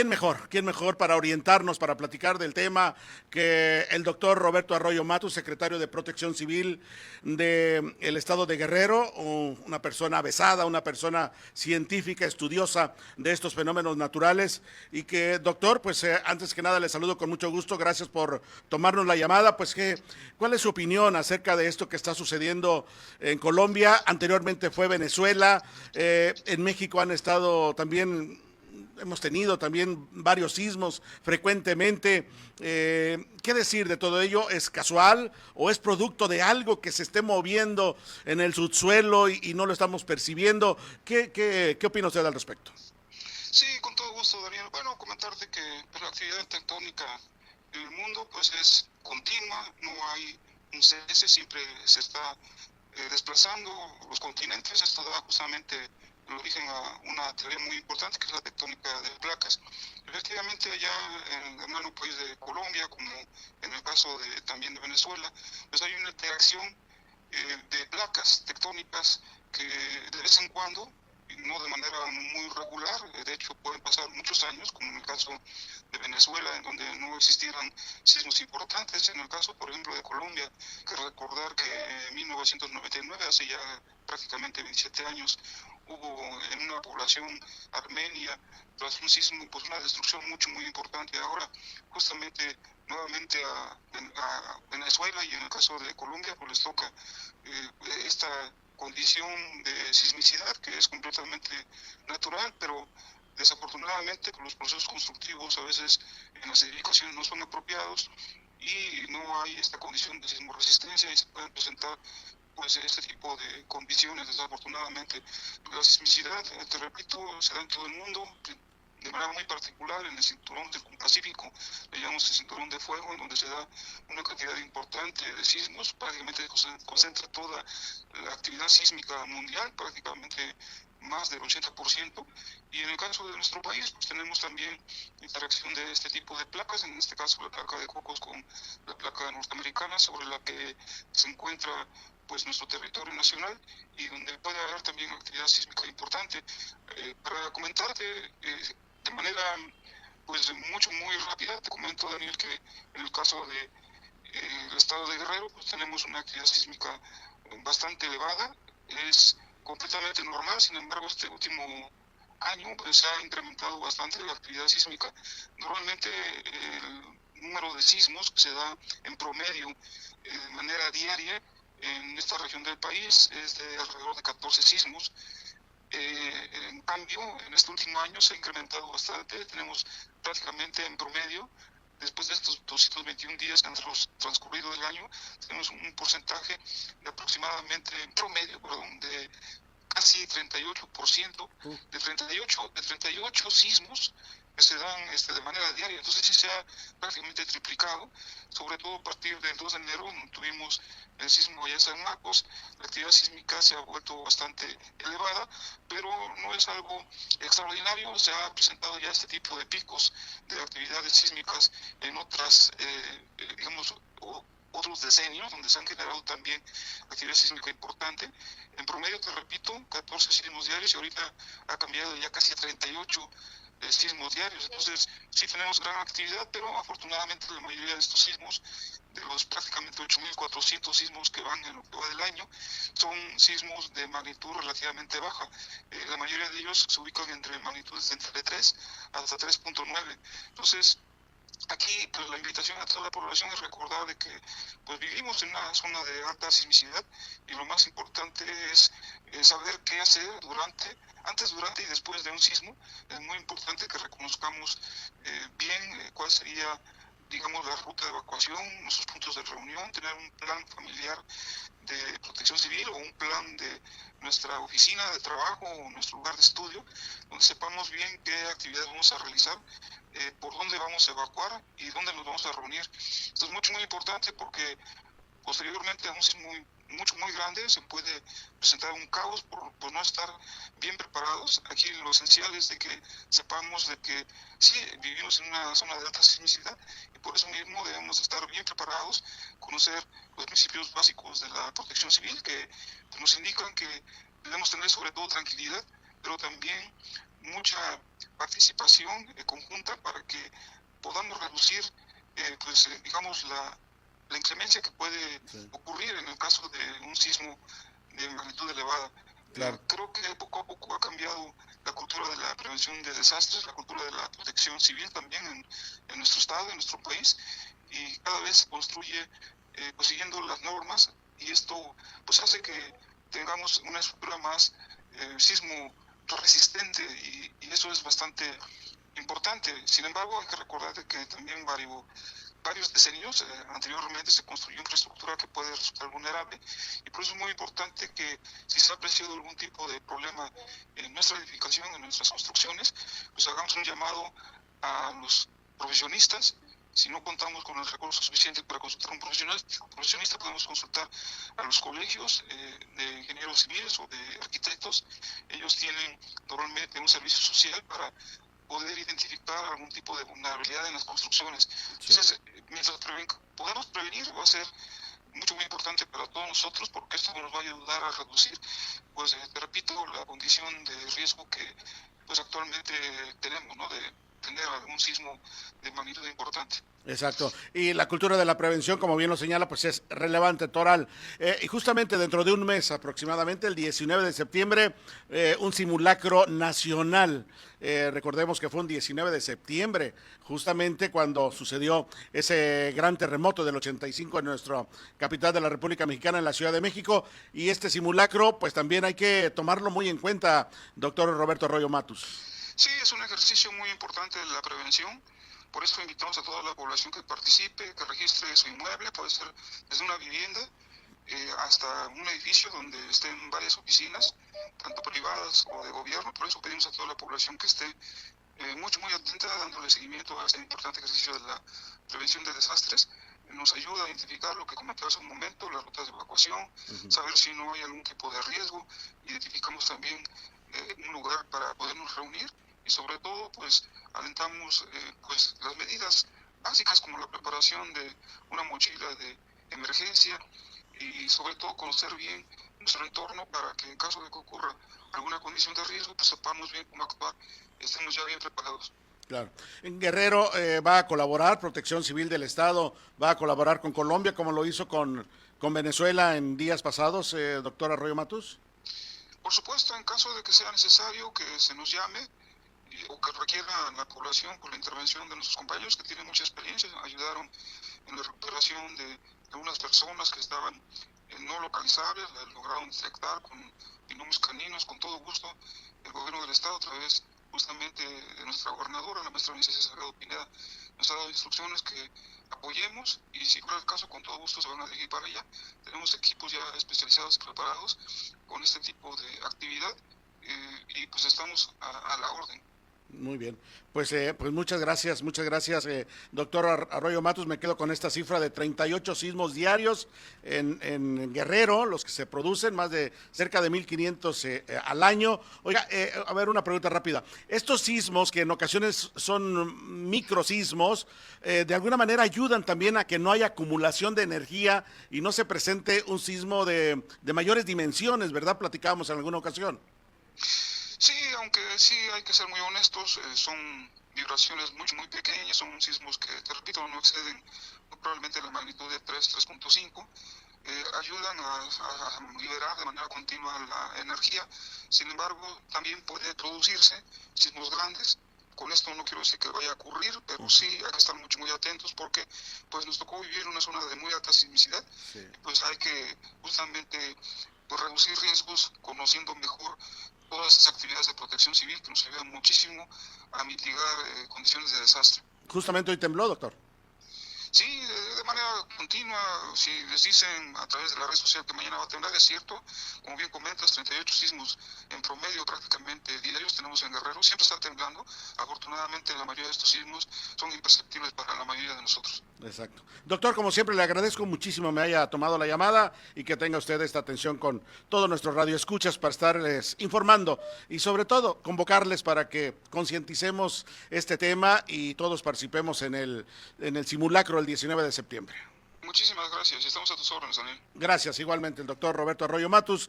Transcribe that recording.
Quién mejor para orientarnos, para platicar del tema que el doctor Roberto Arroyo Matus, secretario de Protección Civil del estado de Guerrero, una persona avesada, una persona científica, estudiosa de estos fenómenos naturales y que, doctor, pues antes que nada le saludo con mucho gusto, gracias por tomarnos la llamada, pues ¿cuál es su opinión acerca de esto que está sucediendo en Colombia? Anteriormente fue Venezuela, en México han estado también hemos tenido también varios sismos frecuentemente. ¿Qué decir de todo ello? ¿Es casual o es producto de algo que se esté moviendo en el subsuelo y no lo estamos percibiendo? ¿Qué opina usted al respecto? Sí, con todo gusto, Daniel. Bueno, comentarte que pues, la actividad tectónica en el mundo pues es continua, no hay un cese, siempre se está desplazando los continentes. Esto da justamente el origen a una teoría muy importante que es la tectónica de placas. Efectivamente, allá en el hermano país de Colombia, como en el caso también de Venezuela, pues hay una interacción de placas tectónicas que de vez en cuando, no de manera muy regular, de hecho pueden pasar muchos años, como en el caso de Venezuela, en donde no existieran sismos importantes. En el caso, por ejemplo, de Colombia, que recordar que en 1999, hace ya prácticamente 27 años, hubo en una población armenia, tras un sismo, pues una destrucción muy importante. Ahora, justamente, nuevamente a Venezuela y en el caso de Colombia, pues les toca esta condición de sismicidad que es completamente natural, pero desafortunadamente con los procesos constructivos a veces en las edificaciones no son apropiados y no hay esta condición de sismoresistencia y se pueden presentar pues este tipo de condiciones. Desafortunadamente la sismicidad, te repito, se da en todo el mundo, de manera muy particular en el cinturón del Pacífico, le llamamos el cinturón de fuego, en donde se da una cantidad importante de sismos, prácticamente concentra toda la actividad sísmica mundial, prácticamente más del 80%, y en el caso de nuestro país, pues tenemos también interacción de este tipo de placas, en este caso la placa de Cocos con la placa norteamericana, sobre la que se encuentra pues nuestro territorio nacional y donde puede haber también actividad sísmica importante. Para comentarte de manera pues muy rápida, te comento, Daniel, que en el caso de el estado de Guerrero pues tenemos una actividad sísmica bastante elevada, es completamente normal. Sin embargo, este último año pues se ha incrementado bastante la actividad sísmica. Normalmente el número de sismos que se da en promedio de manera diaria en esta región del país es de alrededor de 14 sismos. En cambio, en este último año se ha incrementado bastante. Tenemos prácticamente en promedio, después de estos 221 días que han transcurrido del año, tenemos un porcentaje de aproximadamente, en promedio, perdón, de casi 38%, de 38 sismos que se dan de manera diaria. Entonces sí se ha prácticamente triplicado, sobre todo a partir del 2 de enero, tuvimos el sismo allá en San Marcos. La actividad sísmica se ha vuelto bastante elevada, pero no es algo extraordinario. Se ha presentado ya este tipo de picos de actividades sísmicas en otras, digamos, otros decenios, donde se han generado también actividad sísmica importante. En promedio, te repito, 14 sismos diarios y ahorita ha cambiado ya casi a 38 sismos diarios. Entonces, sí tenemos gran actividad, pero afortunadamente la mayoría de estos sismos, de los prácticamente 8.400 sismos que van en lo que va del año, son sismos de magnitud relativamente baja. La mayoría de ellos se ubican entre magnitudes de entre 3 hasta 3.9. Entonces, aquí pues la invitación a toda la población es recordar de que pues vivimos en una zona de alta sismicidad y lo más importante es saber qué hacer antes, durante y después de un sismo. Es muy importante que reconozcamos bien cuál sería, digamos, la ruta de evacuación, nuestros puntos de reunión, tener un plan familiar de protección civil o un plan de nuestra oficina de trabajo o nuestro lugar de estudio, donde sepamos bien qué actividades vamos a realizar, por dónde vamos a evacuar y dónde nos vamos a reunir. Esto es muy importante porque posteriormente a un sismo muy grande se puede presentar un caos por no estar bien preparados. Aquí lo esencial es de que sepamos de que sí, vivimos en una zona de alta sismicidad y por eso mismo debemos estar bien preparados, conocer los principios básicos de la protección civil que nos indican que debemos tener sobre todo tranquilidad, pero también mucha participación conjunta para que podamos reducir, digamos, la inclemencia que puede ocurrir en el caso de un sismo de magnitud elevada. Claro. Creo que poco a poco ha cambiado la cultura de la prevención de desastres, la cultura de la protección civil también en nuestro estado, en nuestro país, y cada vez se construye pues siguiendo las normas, y esto pues hace que tengamos una estructura más sismo resistente, y eso es bastante importante. Sin embargo, hay que recordar de que también varios decenios anteriormente se construyó infraestructura que puede resultar vulnerable, y por eso es muy importante que si se ha apreciado algún tipo de problema en nuestra edificación, en nuestras construcciones, pues hagamos un llamado a los profesionistas. Si no contamos con el recurso suficiente para consultar a un profesionista, podemos consultar a los colegios de ingenieros civiles o de arquitectos. Ellos tienen normalmente un servicio social para poder identificar algún tipo de vulnerabilidad en las construcciones. Entonces, mientras podamos prevenir, va a ser muy importante para todos nosotros, porque esto nos va a ayudar a reducir, pues te repito, la condición de riesgo que pues actualmente tenemos, ¿no? De tener algún sismo de magnitud importante. Exacto. Y la cultura de la prevención, como bien lo señala, pues es relevante, Toral. Y justamente dentro de un mes aproximadamente, el 19 de septiembre, un simulacro nacional. Recordemos que fue un 19 de septiembre, justamente cuando sucedió ese gran terremoto del 85 en nuestra capital de la República Mexicana, en la Ciudad de México. Y este simulacro, pues también hay que tomarlo muy en cuenta, doctor Roberto Arroyo Matus. Sí, es un ejercicio muy importante de la prevención. Por eso invitamos a toda la población que participe, que registre su inmueble, puede ser desde una vivienda hasta un edificio donde estén varias oficinas, tanto privadas o de gobierno. Por eso pedimos a toda la población que esté muy atenta, dándole seguimiento a este importante ejercicio de la prevención de desastres. Nos ayuda a identificar lo que comentaba hace un momento, las rutas de evacuación, saber si no hay algún tipo de riesgo. Identificamos también un lugar para podernos reunir, y sobre todo pues alentamos pues las medidas básicas como la preparación de una mochila de emergencia, y sobre todo conocer bien nuestro entorno para que en caso de que ocurra alguna condición de riesgo pues sepamos bien cómo actuar, estemos ya bien preparados. Claro. En Guerrero va a colaborar, Protección Civil del Estado va a colaborar con Colombia, como lo hizo con Venezuela en días pasados, doctor Arroyo Matus. Por supuesto, en caso de que sea necesario que se nos llame o que requiera la población por la intervención de nuestros compañeros que tienen mucha experiencia, ayudaron en la recuperación de algunas personas que estaban no localizables, lograron detectar con binomios caninos, con todo gusto. El gobierno del estado, a través justamente de nuestra gobernadora, la maestra Alicia Salgado Pineda, nos ha dado instrucciones que apoyemos, y si fuera el caso, con todo gusto se van a dirigir para allá. Tenemos equipos ya especializados y preparados con este tipo de actividad, y pues estamos a la orden. Muy bien, pues muchas gracias, doctor Arroyo Matus. Me quedo con esta cifra de 38 sismos diarios en Guerrero, los que se producen, más de cerca de 1,500 al año. Oiga, a ver, una pregunta rápida. Estos sismos, que en ocasiones son microsismos, de alguna manera ayudan también a que no haya acumulación de energía y no se presente un sismo de mayores dimensiones, ¿verdad? Platicábamos en alguna ocasión. Sí, aunque sí hay que ser muy honestos, son vibraciones muy pequeñas, son sismos que, te repito, no exceden probablemente la magnitud de 3.5, ayudan a liberar de manera continua la energía. Sin embargo, también puede producirse sismos grandes. Con esto no quiero decir que vaya a ocurrir, pero sí hay que estar muy atentos, porque pues nos tocó vivir en una zona de muy alta sismicidad. Sí. Pues hay que justamente pues reducir riesgos, conociendo mejor todas esas actividades de protección civil que nos ayudan muchísimo a mitigar condiciones de desastre. Justamente hoy tembló, doctor. Sí, de manera continua. Si les dicen a través de la red social que mañana va a temblar, es cierto. Como bien comentas, 38 sismos en promedio prácticamente diarios tenemos en Guerrero. Siempre está temblando. Afortunadamente, la mayoría de estos sismos son imperceptibles para la mayoría de nosotros. Exacto. Doctor, como siempre, le agradezco muchísimo me haya tomado la llamada y que tenga usted esta atención con todos nuestros radioescuchas para estarles informando y sobre todo convocarles para que concienticemos este tema y todos participemos en el simulacro el 19 de septiembre. Muchísimas gracias. Estamos a tus órdenes, Daniel. Gracias. Igualmente, el doctor Roberto Arroyo Matus,